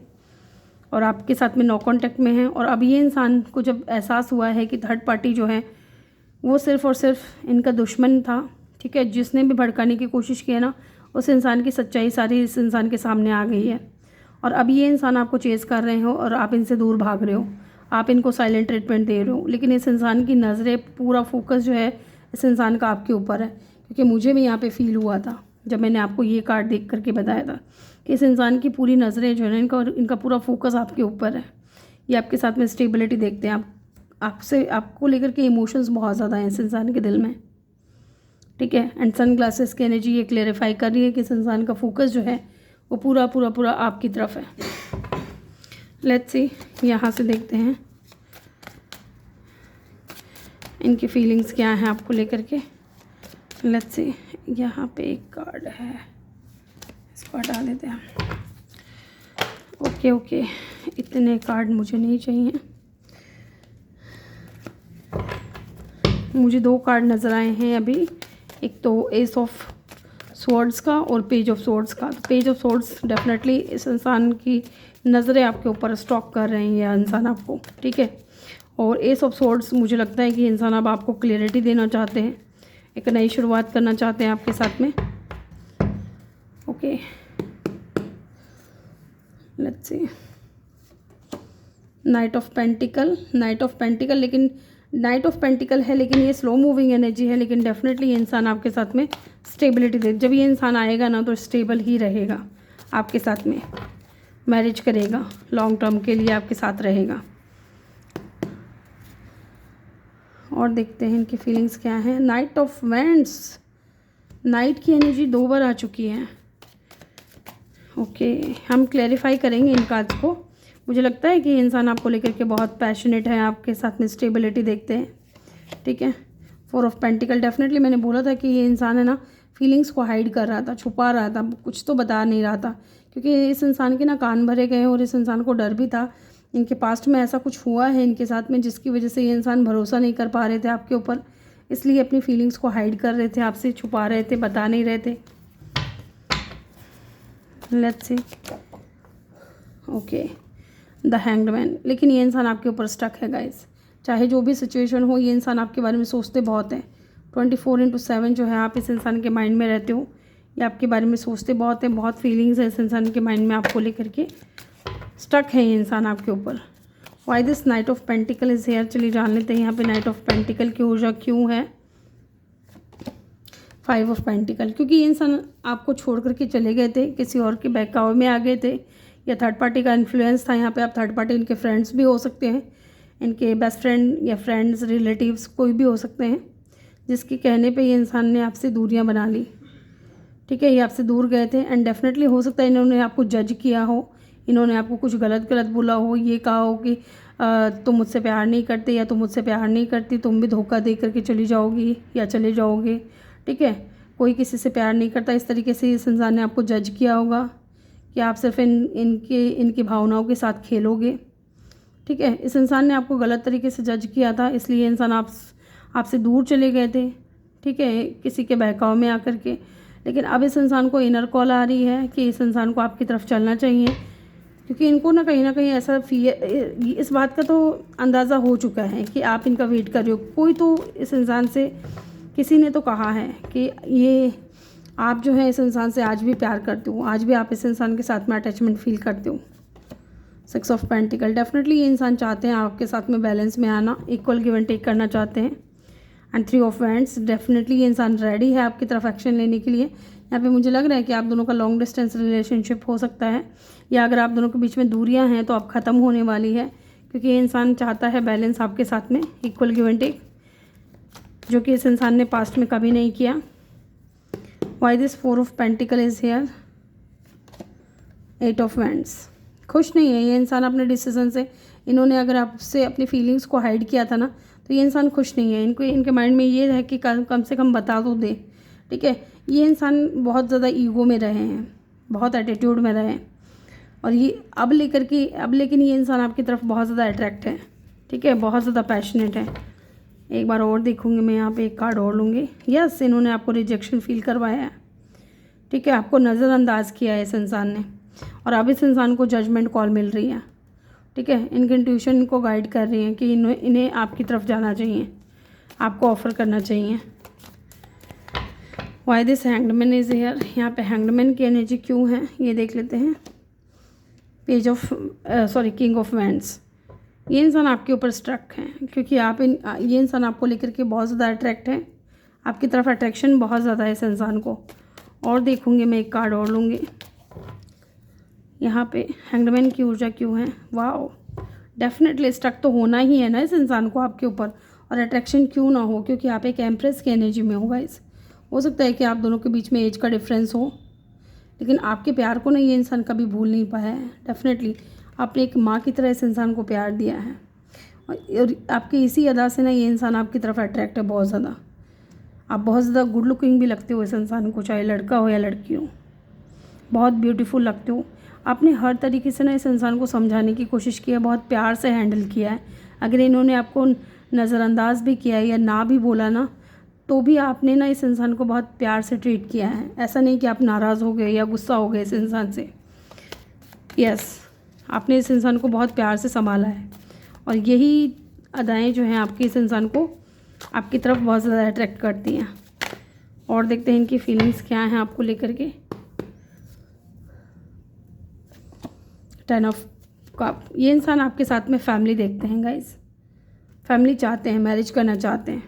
और आपके साथ में नो कॉन्टैक्ट में हैं। और अब ये इंसान को जब एहसास हुआ है कि थर्ड पार्टी जो है वो सिर्फ़ और सिर्फ इनका दुश्मन था, ठीक है, जिसने भी भड़काने की कोशिश की है ना, उस इंसान की सच्चाई सारी इस इंसान के सामने आ गई है, और अब ये इंसान आपको चेज़ कर रहे हो और आप इनसे दूर भाग रहे हो, आप इनको साइलेंट ट्रीटमेंट दे रहे हो, लेकिन इस इंसान की नज़रें, पूरा फोकस जो है इस इंसान का आपके ऊपर है। क्योंकि मुझे भी यहाँ पे फील हुआ था जब मैंने आपको ये कार्ड देख करके बताया था कि इस इंसान की पूरी नज़रें जो है ना, इनका पूरा फोकस आपके ऊपर है। ये आपके साथ में स्टेबिलिटी देखते हैं, आपको लेकर के इमोशंस बहुत ज़्यादा हैं इस इंसान के दिल में, ठीक है। एंड सन ग्लासेस की एनर्जी ये क्लेरिफाई कर रही है कि इस इंसान का फोकस जो है वो पूरा आपकी तरफ है। लेट्स सी, यहाँ से देखते हैं इनकी फीलिंग्स क्या हैं आपको लेकर के। लेट्स सी, यहाँ पे एक कार्ड है, इसको हटा देते हैं। ओके, इतने कार्ड मुझे नहीं चाहिए। मुझे 2 कार्ड नज़र आए हैं अभी, एक तो एस ऑफ स्वॉर्ड्स का और पेज ऑफ स्वॉर्ड्स का। तो पेज ऑफ स्वॉर्ड्स डेफिनेटली इस इंसान की नज़रें आपके ऊपर स्टॉक कर रहे हैं या इंसान आपको, ठीक है। और एस ऑफ स्वॉर्ड्स मुझे लगता है कि इंसान अब आपको क्लियरिटी देना चाहते हैं, एक नई शुरुआत करना चाहते हैं आपके साथ में। Okay, let's see. Night of pentacle, night of pentacle, लेकिन नाइट ऑफ पेंटिकल है लेकिन ये स्लो मूविंग एनर्जी है, लेकिन डेफिनेटली ये इंसान आपके साथ में स्टेबिलिटी दे। जब ये इंसान आएगा ना तो स्टेबल ही रहेगा आपके साथ में, मैरिज करेगा, लॉन्ग टर्म के लिए आपके साथ रहेगा। और देखते हैं इनकी फीलिंग्स क्या हैं। नाइट ऑफ वैंड्स, नाइट की एनर्जी 2 बार आ चुकी है। ओके, हम क्लैरिफाई करेंगे इन कार्ड्स को। मुझे लगता है कि इंसान आपको लेकर के बहुत पैशनेट है, आपके साथ में स्टेबिलिटी देखते हैं, ठीक है। 4 ऑफ पेंटिकल, डेफिनेटली मैंने बोला था कि ये इंसान है ना फीलिंग्स को हाइड कर रहा था, छुपा रहा था, कुछ तो बता नहीं रहा था, क्योंकि इस इंसान के ना कान भरे गए और इस इंसान को डर भी था। इनके पास्ट में ऐसा कुछ हुआ है इनके साथ में जिसकी वजह से ये इंसान भरोसा नहीं कर पा रहे थे आपके ऊपर, इसलिए अपनी फीलिंग्स को हाइड कर रहे थे, आपसे छुपा रहे थे, बता नहीं रहे थे। Let's see. Okay, the hanged man, लेकिन ये इंसान आपके ऊपर स्टक है गाइस। चाहे जो भी सिचुएशन हो, ये इंसान आपके बारे में सोचते बहुत हैं। 24/7 जो है आप इस इंसान के माइंड में रहते हो, ये आपके बारे में सोचते बहुत हैं, बहुत फीलिंग्स है इस इंसान के माइंड में आपको लेकर के, स्टक है ये इंसान आपके ऊपर। Why this night of pentacle is here, चलिए जान लेते हैं यहाँ पे नाइट ऑफ पेंटिकल की ऊर्जा क्यों है। 5 ऑफ पेंटिकल, क्योंकि ये इंसान आपको छोड़ करके चले गए थे, किसी और के बहकावे में आ गए थे, या थर्ड पार्टी का इन्फ्लुएंस था यहाँ पे। आप थर्ड पार्टी इनके फ्रेंड्स भी हो सकते हैं, इनके बेस्ट फ्रेंड या फ्रेंड्स, रिलेटिव्स कोई भी हो सकते हैं, जिसके कहने पे ये इंसान ने आपसे दूरियां बना ली, ठीक है। ये आपसे दूर गए थे एंड डेफिनेटली हो सकता है इन्होंने आपको जज किया हो, इन्होंने आपको कुछ गलत गलत बोला हो, ये कहा हो कि तुम मुझसे प्यार नहीं करते या तुम मुझसे प्यार नहीं करती, तुम भी धोखा दे करके चली जाओगी या चले जाओगे, ठीक है। कोई किसी से प्यार नहीं करता, इस तरीके से इस इंसान ने आपको जज किया होगा कि आप सिर्फ इनकी भावनाओं के साथ खेलोगे, ठीक है। इस इंसान ने आपको गलत तरीके से जज किया था, इसलिए इंसान आपसे दूर चले गए थे, ठीक है, किसी के बहकाव में आकर के। लेकिन अब इस इंसान को इनर कॉल आ रही है कि इस इंसान को आपकी तरफ चलना चाहिए, क्योंकि इनको ना कहीं ऐसा इस बात का तो अंदाज़ा हो चुका है कि आप इनका वेट कर रहे हो। कोई तो इस इंसान से, किसी ने तो कहा है कि ये आप जो है इस इंसान से आज भी प्यार करते हो, आज भी आप इस इंसान के साथ में अटैचमेंट फील करते हो। 6 ऑफ पेंटिकल, डेफिनेटली ये इंसान चाहते हैं आपके साथ में बैलेंस में आना, इक्वल गिव एंड टेक करना चाहते हैं। एंड 3 ऑफ वैंड्स, डेफिनेटली ये इंसान रेडी है आपकी तरफ एक्शन लेने के लिए। यहाँ पे मुझे लग रहा है कि आप दोनों का लॉन्ग डिस्टेंस रिलेशनशिप हो सकता है, या अगर आप दोनों के बीच में दूरियां हैं तो अब ख़त्म होने वाली है, क्योंकि ये इंसान चाहता है बैलेंस आपके साथ में, इक्वल गिव एंड टेक, जो कि इस इंसान ने पास्ट में कभी नहीं किया। Why this 4 of pentacle is here. 8 of wands, खुश नहीं है ये इंसान अपने डिसीजन से। इन्होंने अगर आपसे अपनी फीलिंग्स को हाइड किया था ना, तो ये इंसान खुश नहीं है। इनके माइंड में ये है कि कम से कम बता तो दे, ठीक है। ये इंसान बहुत ज़्यादा ईगो में रहे हैं, बहुत एटीट्यूड में रहे हैं, और ये अब लेकिन ये इंसान आपकी तरफ बहुत ज़्यादा अट्रैक्ट है, ठीक है, बहुत ज़्यादा पैशनेट है। एक बार और देखूंगी मैं, यहाँ पे एक कार्ड और लूँगी। यस, इन्होंने आपको रिजेक्शन फील करवाया है, ठीक है, आपको नज़रअंदाज किया है इस इंसान ने, और अब इस इंसान को जजमेंट कॉल मिल रही है, ठीक है। इनके इंट्यूशन इनको गाइड कर रही हैं कि इन्हें आपकी तरफ जाना चाहिए, आपको ऑफ़र करना चाहिए। वाई दिस हैंगडमैन इज़ हियर, यहाँ पे हैंगडमैन की एनर्जी क्यों है ये देख लेते हैं। Page of king of wands, ये इंसान आपके ऊपर स्ट्रक है, क्योंकि ये इंसान आपको लेकर के बहुत ज़्यादा अट्रैक्ट है, आपकी तरफ अट्रैक्शन बहुत ज़्यादा है इस इंसान को। और देखूँगी मैं, एक कार्ड और लूँगी। यहाँ पे हैंगडमैन की ऊर्जा क्यों है। वाओ, डेफिनेटली स्टक तो होना ही है ना इस इंसान को आपके ऊपर, और अट्रैक्शन क्यों ना हो, क्योंकि आप एक एम्प्रेस की एनर्जी में हो गाइस। हो सकता है कि आप दोनों के बीच में एज का डिफरेंस हो, लेकिन आपके प्यार को ना ये इंसान कभी भूल नहीं पाया है। डेफिनेटली आपने एक माँ की तरह इस इंसान को प्यार दिया है, और आपकी इसी अदा से ना ये इंसान आपकी तरफ अट्रैक्ट है बहुत ज़्यादा। आप बहुत ज़्यादा गुड लुकिंग भी लगते हो इस इंसान को, चाहे लड़का हो या लड़की हो, बहुत ब्यूटीफुल लगते हो। आपने हर तरीके से ना इस इंसान को समझाने की कोशिश की है, बहुत प्यार से हैंडल किया है। अगर इन्होंने आपको नज़रअंदाज भी किया है या ना भी बोला ना, तो भी आपने ना इस इंसान को बहुत प्यार से ट्रीट किया है। ऐसा नहीं कि आप नाराज़ हो गए या गुस्सा हो गए इस इंसान से। यस, आपने इस इंसान को बहुत प्यार से संभाला है और यही अदाएँ जो हैं आपकी इस इंसान को आपकी तरफ बहुत ज़्यादा अट्रैक्ट करती हैं। और देखते हैं इनकी फीलिंग्स क्या हैं आपको लेकर के। 10 ऑफ कप। ये इंसान आपके साथ में फैमिली देखते हैं गाइस, फैमिली चाहते हैं, मैरिज करना चाहते हैं।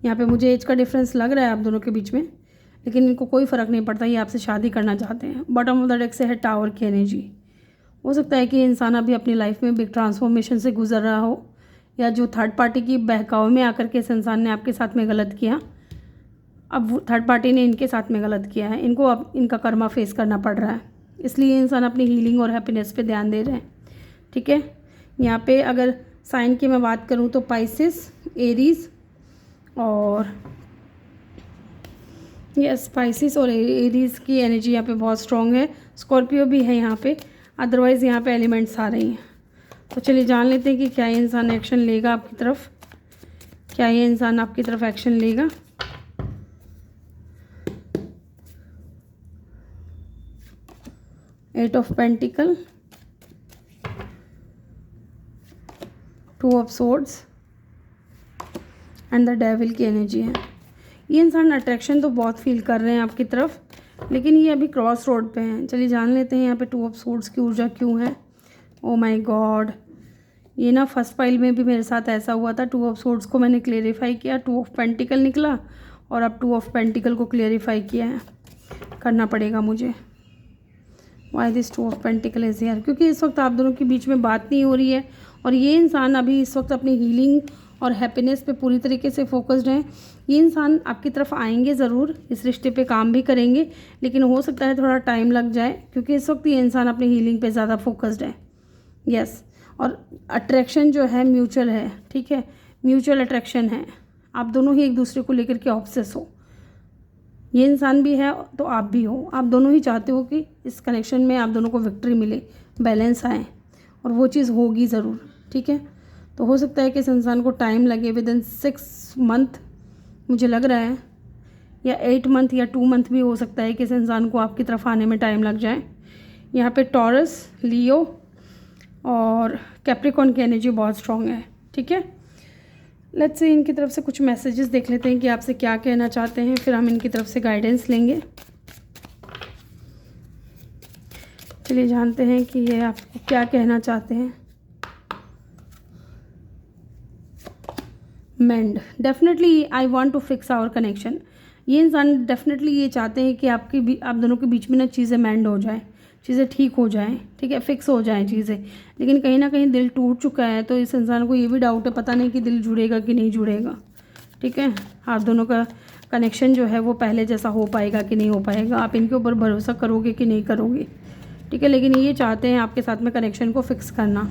यहाँ पे मुझे एज का डिफरेंस लग रहा है आप दोनों के बीच में, लेकिन इनको कोई फ़र्क नहीं पड़ता, ये आपसे शादी करना चाहते हैं। बॉटम ऑफ द डेक से है टावर की एनर्जी। हो सकता है कि ये इंसान अभी अपनी लाइफ में बिग ट्रांसफॉर्मेशन से गुजर रहा हो, या जो थर्ड पार्टी की बहकावे में आकर के इस इंसान ने आपके साथ में गलत किया, अब वो थर्ड पार्टी ने इनके साथ में गलत किया है, इनको अब इनका कर्मा फेस करना पड़ रहा है। इसलिए ये इंसान अपनी हीलिंग और हैप्पीनेस पे ध्यान दे रहे हैं। ठीक है, यहाँ पे अगर साइन की मैं बात करूँ तो पाइसेस, एरीज और यस, स्पाइसिस और एरीज की एनर्जी यहाँ पे बहुत स्ट्रॉन्ग है। स्कॉर्पियो भी है यहाँ पे, अदरवाइज़ यहाँ पे एलिमेंट्स आ रही हैं। तो चलिए जान लेते हैं कि क्या ये इंसान एक्शन लेगा आपकी तरफ, क्या ये इंसान आपकी तरफ एक्शन लेगा। Eight of pentacle, 2 of swords and the devil की एनर्जी है। ये इंसान अट्रैक्शन तो बहुत फील कर रहे हैं आपकी तरफ, लेकिन ये अभी क्रॉस रोड पे हैं। चलिए जान लेते हैं यहाँ पे 2 ऑफ सोर्ड्स की ऊर्जा क्यों है। ओ माय गॉड, ये ना फर्स्ट पाइल में भी मेरे साथ ऐसा हुआ था। 2 ऑफ सोर्ड्स को मैंने क्लेरिफाई किया, 2 ऑफ पेंटिकल निकला और अब 2 ऑफ पेंटिकल को क्लेरिफाई किया है, करना पड़ेगा मुझे। Why this 2 of pentacle is here, क्योंकि इस वक्त आप दोनों के बीच में बात नहीं हो रही है और ये इंसान अभी इस वक्त अपनी हीलिंग और हैप्पीनेस पे पूरी तरीके से फोकस्ड हैं। ये इंसान आपकी तरफ आएंगे ज़रूर, इस रिश्ते पे काम भी करेंगे, लेकिन हो सकता है थोड़ा टाइम लग जाए, क्योंकि इस वक्त ये इंसान अपनी हीलिंग पे ज़्यादा फोकस्ड है। यस, और अट्रैक्शन जो है म्यूचुअल है। ठीक है, म्यूचुअल अट्रैक्शन है, आप दोनों ही एक दूसरे को लेकर के ऑब्सेस हो। ये इंसान भी है तो आप भी हो, आप दोनों ही चाहते हो कि इस कनेक्शन में आप दोनों को विक्ट्री मिले, बैलेंस आए, और वो चीज़ होगी ज़रूर। ठीक है, तो हो सकता है कि इस इंसान को टाइम लगे, विदिन 6 मंथ मुझे लग रहा है, या 8 मंथ या 2 मंथ भी हो सकता है कि इस इंसान को आपकी तरफ आने में टाइम लग जाए। यहाँ पे टॉरस, लियो और कैप्रिकॉन की एनर्जी बहुत स्ट्रॉन्ग है। ठीक है, लेट्स से इनकी तरफ से कुछ मैसेजेस देख लेते हैं कि आपसे क्या कहना चाहते हैं, फिर हम इनकी तरफ से गाइडेंस लेंगे। चलिए जानते हैं कि ये आपको क्या कहना चाहते हैं। Mend, definitely I want to fix our connection. ये इंसान डेफिनेटली ये चाहते हैं कि आप दोनों के बीच में ना चीज़ें मेंड हो जाएं, चीज़ें ठीक हो जाएं, ठीक है, फिक्स हो जाएं चीज़ें। लेकिन कहीं ना कहीं दिल टूट चुका है, तो इस इंसान को ये भी डाउट है, पता नहीं कि दिल जुड़ेगा कि नहीं जुड़ेगा। ठीक है, आप दोनों का कनेक्शन जो है वो पहले जैसा हो पाएगा कि नहीं हो पाएगा, आप इनके ऊपर भरोसा करोगे कि नहीं करोगे। ठीक है, लेकिन ये चाहते हैं आपके साथ में कनेक्शन को फिक्स करना।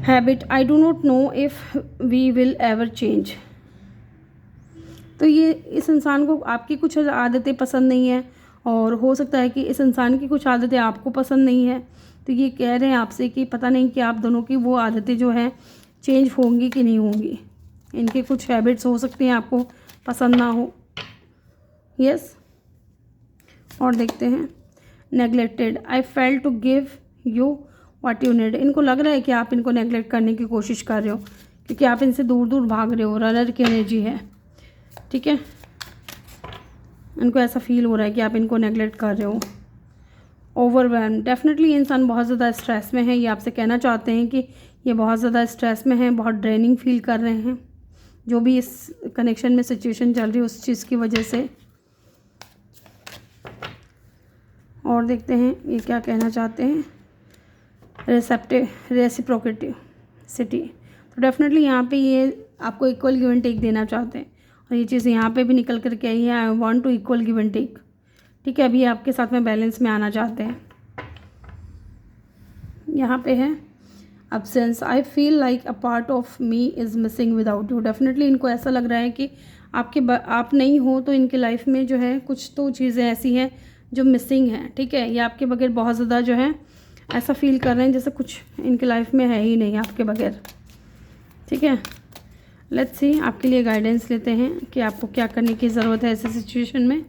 Habit, I do not know if we will ever change. तो ये इस इंसान को आपकी कुछ आदतें पसंद नहीं है, और हो सकता है कि इस इंसान की कुछ आदतें आपको पसंद नहीं है। तो ये कह रहे हैं आपसे कि पता नहीं कि आप दोनों की वो आदतें जो हैं चेंज होंगी कि नहीं होंगी। इनके कुछ हैबिट्स हो सकती हैं आपको पसंद ना हो। यस, और देखते हैं neglected, I fail to give you what you need. इनको लग रहा है कि आप इनको नेगलेक्ट करने की कोशिश कर रहे हो, क्योंकि आप इनसे दूर दूर भाग रहे हो। रनर की एनर्जी है। ठीक है, इनको ऐसा फील हो रहा है कि आप इनको नेगलेक्ट कर रहे हो। ओवरवेल्म, डेफिनेटली ये इंसान बहुत ज़्यादा स्ट्रेस में है। ये आपसे कहना चाहते हैं कि ये बहुत ज़्यादा स्ट्रेस में हैं, बहुत ड्रेनिंग फील कर रहे हैं, जो भी इस कनेक्शन में सिचुएशन चल रही है उस चीज़ की वजह से। और देखते हैं ये क्या कहना चाहते हैं। रेसिप्रोसिटी, तो डेफिनेटली यहाँ पे ये आपको इक्वल गिव एंड टेक देना चाहते हैं, और ये चीज़ यहाँ पे भी निकल करके आई है, I want to equal give and take. ठीक है, अभी आपके साथ में बैलेंस में आना चाहते हैं। यहाँ पे है absence, I feel like a part of me is missing without you. Definitely इनको ऐसा लग रहा है कि आप नहीं हो तो इनकी लाइफ में जो है कुछ तो चीज़ें ऐसी हैं जो मिसिंग हैं। ठीक है, ये आपके बगैर बहुत ज़्यादा जो है ऐसा फील कर रहे हैं जैसे कुछ इनकी लाइफ में है ही नहीं आपके बगैर। ठीक है, लेट्स सी आपके लिए गाइडेंस लेते हैं कि आपको क्या करने की ज़रूरत है ऐसे सिचुएशन में।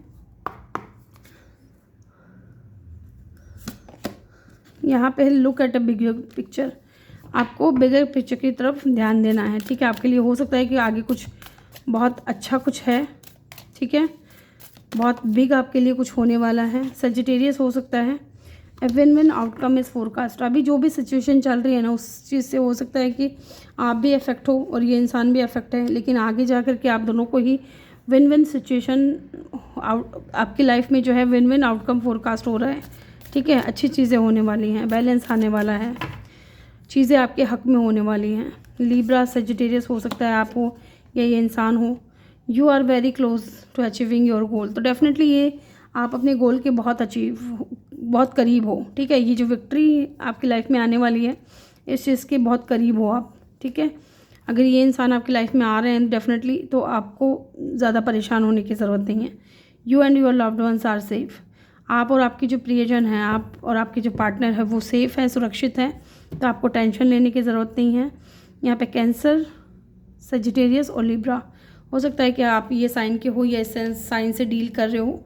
यहाँ पे look at a bigger picture, आपको बिगर पिक्चर की तरफ ध्यान देना है। ठीक है, आपके लिए हो सकता है कि आगे कुछ बहुत अच्छा कुछ है। ठीक है, बहुत बिग आपके लिए कुछ होने वाला है। सजिटेरियस हो सकता है। A win win outcome is forecast. अभी जो भी सिचुएशन चल रही है ना, उस चीज़ से हो सकता है कि आप भी अफेक्ट हो और ये इंसान भी अफेक्ट है, लेकिन आगे जा कर के आप दोनों को ही विन विन सिचुएशन आपकी लाइफ में जो है विन विन आउटकम फोरकास्ट हो रहा है। ठीक है, अच्छी चीज़ें होने वाली हैं, बैलेंस आने वाला है, चीज़ें आपके हक में होने वाली हैं। लिब्रा सजिटेरियस हो सकता है आप हो या ये इंसान हो। You are very close to achieving your goal. तो डेफिनेटली ये आप अपने गोल के बहुत करीब हो। ठीक है, ये जो विक्ट्री आपकी लाइफ में आने वाली है, इस चीज़ के बहुत करीब हो आप। ठीक है, अगर ये इंसान आपकी लाइफ में आ रहे हैं डेफिनेटली, तो आपको ज़्यादा परेशान होने की ज़रूरत नहीं है। You and your loved ones are safe. आप और आपकी जो प्रियजन है, आप और आपके जो पार्टनर है, वो सेफ़ है, सुरक्षित है, तो आपको टेंशन लेने की ज़रूरत नहीं है। यहाँ पे कैंसर, सजिटेरियस और लिब्रा हो सकता है कि आप ये साइन के हो या इस साइन से डील कर रहे हो।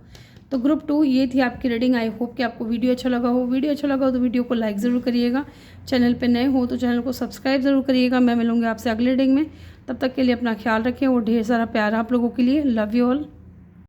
तो ग्रुप 2 ये थी आपकी रीडिंग। आई होप कि आपको वीडियो अच्छा लगा हो। वीडियो अच्छा लगा हो तो वीडियो को लाइक ज़रूर करिएगा। चैनल पे नए हो तो चैनल को सब्सक्राइब ज़रूर करिएगा। मैं मिलूँगी आपसे अगले रीडिंग में। तब तक के लिए अपना ख्याल रखें और ढेर सारा प्यार आप लोगों के लिए। Love you all.